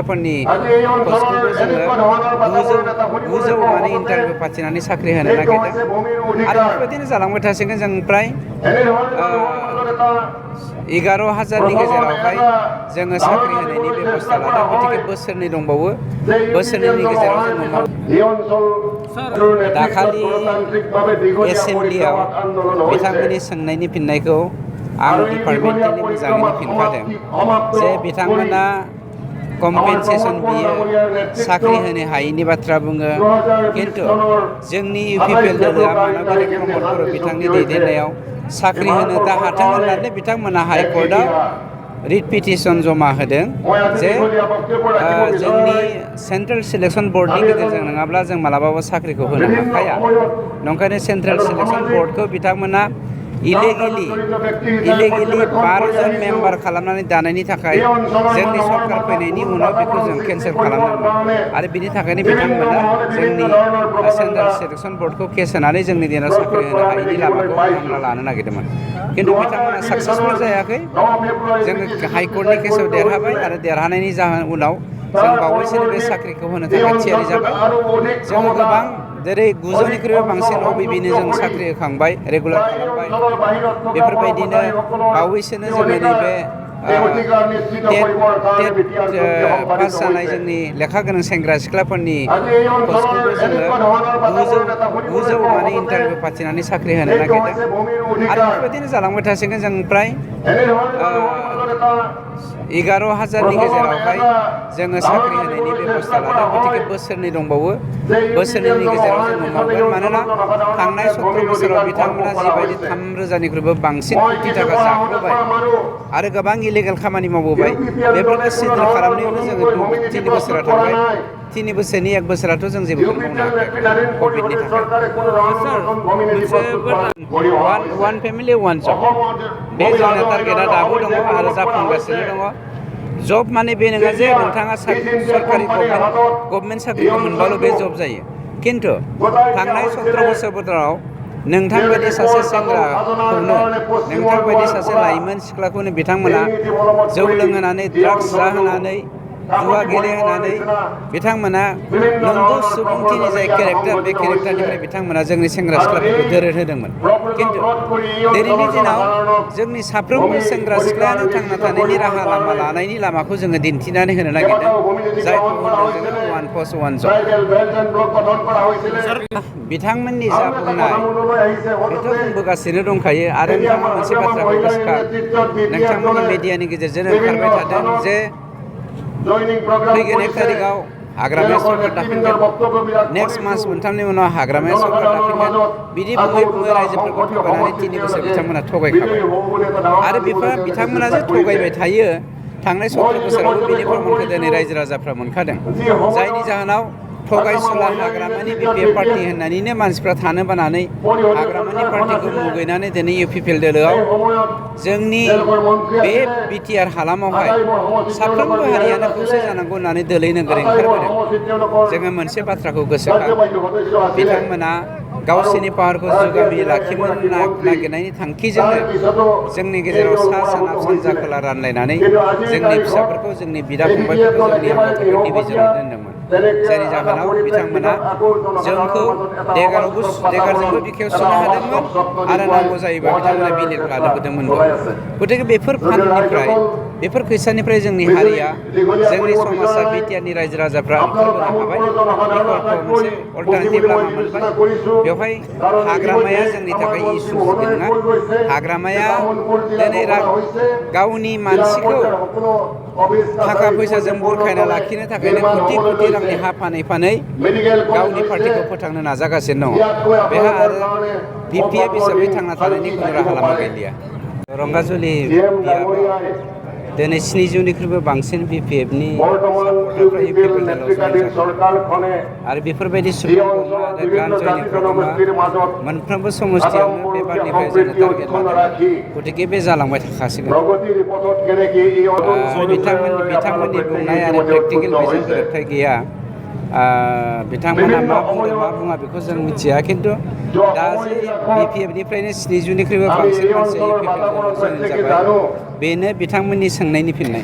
फोरनि पस्टखौबो जोङो 900 माने इन्टारभिउ फाथिनानै साख्रि होनो नागिरदों आरो बेबायदिनो जालांबाय थासिगोन जों प्राय 11,000नि गेजेरावहाय जोङो साख्रि होनायनि बेबस्था लादों गतिके बोसोरनै दंबावो बोसोरनैनि गेजेराव जोङो दाखालि एसेम्ब्लियाव बिथांमोननि सोंनायनि फिननायखौ आं डिपार्टमेन्टनि मोजाङैनो फिनखादों जे बिथांमोना कम्पेनसेसन बियो साख्रि होनो हायैनि बाथ्रा बुङो किन्तु जोंनि UPPL दोलोआ मानबिलिक प्रमद बर' बिथांनि दैदेननायाव साख्रि होनो दा हाथों होननानै बिथांमोना हाइकर्टआव रिट पिटिसन जमा होदों जे जोंनि सेन्ट्रेल सिलेक्सन बर्डनि गेजेरजों नङाब्ला जों मालाबाबो साख्रिखौ होनो हाखाया नंखायनो सेन्ट्रेल सिलेक्सन बर्डखौ बिथांमोना इलिगेलि 12 जन मेम्बार खालामनानै दानायनि थाखाय जोंनि सरकार फैनायनि उनाव बेखौ जों केन्सेल खालामदोंमोन आरो बिनि थाखायनो बिथांमोना जोंनि सेन्ट्रेल सिलेक्सन बर्डखौ केस होनानै जोंनि दिनाव साख्रि होनो हायैनि लामाखौ बिथांमोना लानो नागिरदोंमोन किन्तु बिथांमोना साक्सेसफुल जायाखै जोङो हाइकर्टनि केसाव देरहाबाय आरो देरहानायनि उनाव जों बावैसोनो बे साख्रिखौ होनो थाखाय थियारि जाबाय जोङो गोबां जेरै 900निख्रुइबो बांसिन OBBनो जों साख्रि होखांबाय रेगुलार खालामबाय बेफोरबायदिनो बावैसोनो जोङो नैबे TET पास जानाय जोंनि लेखा गोनां सेंग्रा सिख्लाफोरनि पस्टखौबो जोङो 900 माने इन्टारभिउ फाथिनानै साख्रि होनो नागिरदों आरो बेफोरबायदिनो जालांबाय थासिगोन जों प्राय 11,000नि गेजेरावहाय जोङो साख्रि होनायनि बेबस्था लादों गतिके बोसोरनै दंबावो बोसोरनैनि गेजेराव जोङो मावगोन मानोना थांनाय 17 बोसोराव बिथांमोना जिबायदि 3,000निख्रुइबो बांसिन कोटि थाखा जाख्ल'बाय आरो गोबां इलिगेल खामानि मावबोबाय बेफोरखौ सिडिल खालामनायावनो जोङो 3 बोसोरा थांबाय 3 बोसोरनि 1 बोसोराथ' जों जेबोखौनो मावनो हायाखै कभिडनि थाखाय वान फेमिलि वान जब बे जोंना टारगेटआ दाबो दङ आरो जाफुंगासिनो दङ जब माने बे नङा जे नोंथाङा सरकारि गभर्नमेन्ट साख्रिखौ मोनबाल' बे जब जायो किन्तु थांनाय 17 बोसोराव नोंथांबायदि सासे सेंग्राखौनो नोंथांबायदि सासे लाइमोन सिख्लाखौनो बिथांमोना जौ लोंहोनानै ड्राग्स जाहोनानै जुवा गेलेहोनानै बिथांमोना नंगौ सुबुंथिनि जाय केरेक्टार बे केरेक्टारनिफ्राय बिथांमोना जोंनि सेंग्रा सिख्लाफोरखौ दोरद होदोंमोन किन्तु दिनैनि दिनाव जोंनि साफ्रोमबो सेंग्रा सिख्लायानो थांना थानायनि राहा लामा लानायनि लामाखौ जोङो दिन्थिनानै होनो नागिरदों जायखौ होनदों जोङो वान पस्ट वान जब बिथांमोननि जा बुंनाय बेथ' बुंबोगासिनो दंखायो आरो नोंथाङा मोनसे बाथ्राखौ गोसोखां नोंथांमोननि मिडियानि गेजेरजों ओंखारबाय थादों जे फैगोन 1 तारिखआव हाग्रामाया सरकार दाफिनगोन नेक्स्ट मास मोनथामनि उनाव हाग्रामाया सरकार दाफिनगोन बिदि बुङै बुङै रायजोफोरखौ थगायनानै 3 बोसोर बिथांमोना थगायखाबाय आरो बिथांमोना जे थगायबाय थायो थांनाय 17 बोसोरावबो बिनि प्रमाणखौ दिनै रायजो राजाफ्रा मोनखादों जायनि जाहोनाव थगायसुला हाग्रामानि BPF पार्टि होननानैनो मानसिफ्रा थानो बानानै हाग्रामानि पार्टिखौ मुगैनानै दिनै UPPL दोलोआव जोंनि बे BTR हालामावहाय साफ्रोमबो हारियानो खौसे जानांगौ होननानै दोलै नोगोरै ओंखारबोदों जोङो मोनसे बाथ्राखौ गोसोखां बिथांमोना गावसोरनि पावारखौ जुगामि लाखिनो नागिरनायनि थांखिजोंनो जोंनि गेजेराव सा सोनाब सानजा खोला रानलायनानै जोंनि फिसाफोरखौ जोंनि बिदा फंबायफोरखौ जोंनि हाबाफोरखौ डिभिजनाव दोनदोंमोन जायनि जाहोनाव बिथांमोना जोंखौ देगारजोंबो बिखायाव सुनो हादोंमोन आरो नांगौ जायोबा बिथांमोना बिलेट लाबोदोंमोनबो गतिके बेफोर फाननिफ्राय बेफोर खैसानिफ्राय जोंनि हारिया जोंनि समाजा BTRनि रायजो राजाफ्रा ओंखारबोनो हाबाय बिकल्प मोनसे अल्टारनेटिभ लामा मोनबाय बेवहाय हाग्रामाया जोंनि थाखाय इसु नङा हाग्रामाया दिनै गावनि मानसिखौ थाखा फैसाजों बुरखायना लाखिनो थाखायनो कोटि रांनि हा फानै गावनि पार्टिखौ फोथांनो नाजागासिनो दङ बेहा आरो BPF हिसाबै थांना थानायनि खुनु राहा लामा गैलिया रंगाजुलि दिनै 700निख्रुइबो बांसिन BPFनि सापर्टारफ्रा UPPL दोलोआव जइन जादों आरो बेफोरबायदि सुबुं आरो ग्रान्ड जयनिं प्रग्रामा मोनफ्रोमबो समस्थियावनो बे बारनिफ्राय जोङो टारगेट लादों गतिके बे जालांबाय थाखासिगोन बिथांमोननि बुंनाय आरो प्रेक्टिकेल बेजों गोरोबथाय गैया बिथांमोना मा बुंदों मा बुङा बेखौ जों मिथिया किन्तु दा जे BPFनिफ्रायनो 700निख्रुइबो बांसिन मानसिया UPPL दोलोआव जइन जाबाय बेनो बिथांमोननि सोंनायनि फिननाय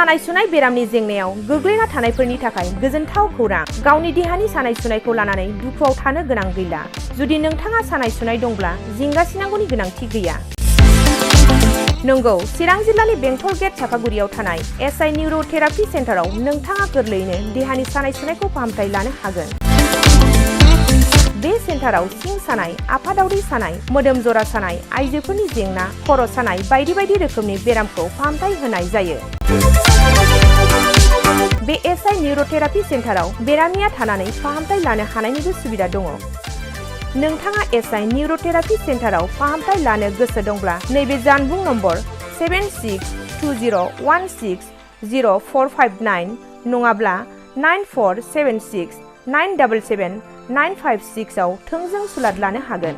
सानाय सुनाय बेरामनि जेंनायाव गोग्लैना थानायफोरनि थाखाय गोजोनथाव खौरां। गावनि देहानि सानाय सुनायखौ लानानै दुखुआव थानो गोनां गैला। जुदि नोंथाङा सानाय सुनाय दंब्ला जिंगासिनांगौनि गोनांथि गैया। नंगौ, चिरां जिल्लानि बेंटल गेट चापागुरियाव थानाय SI निउर'थेरापि सेन्टाराव नोंथाङा गोरलैयैनो देहानि सानाय सुनायखौ फाहामथाय लानो हागोन। बे सेन्टाराव सिं सानाय, आफादावरि सानाय, मोदोम जरा सानाय, आइजोफोरनि जेंना, खर' सानाय बायदि बायदि रोखोमनि बेरामखौ फाहामथाय होनाय जायो। बे SI निउर'थेरापि सेन्टाराव बेरामिया थानानै फाहामथाय लानो हानायनिबो सुबिदा दङ। नोंथाङा SI निउर'थेरापि सेन्टाराव फाहामथाय लानो गोसो दंब्ला नैबे जानबुं नम्बर 7620160459 नङाब्ला 9476977956 आव थोंजों सुलाद लानो हागोन।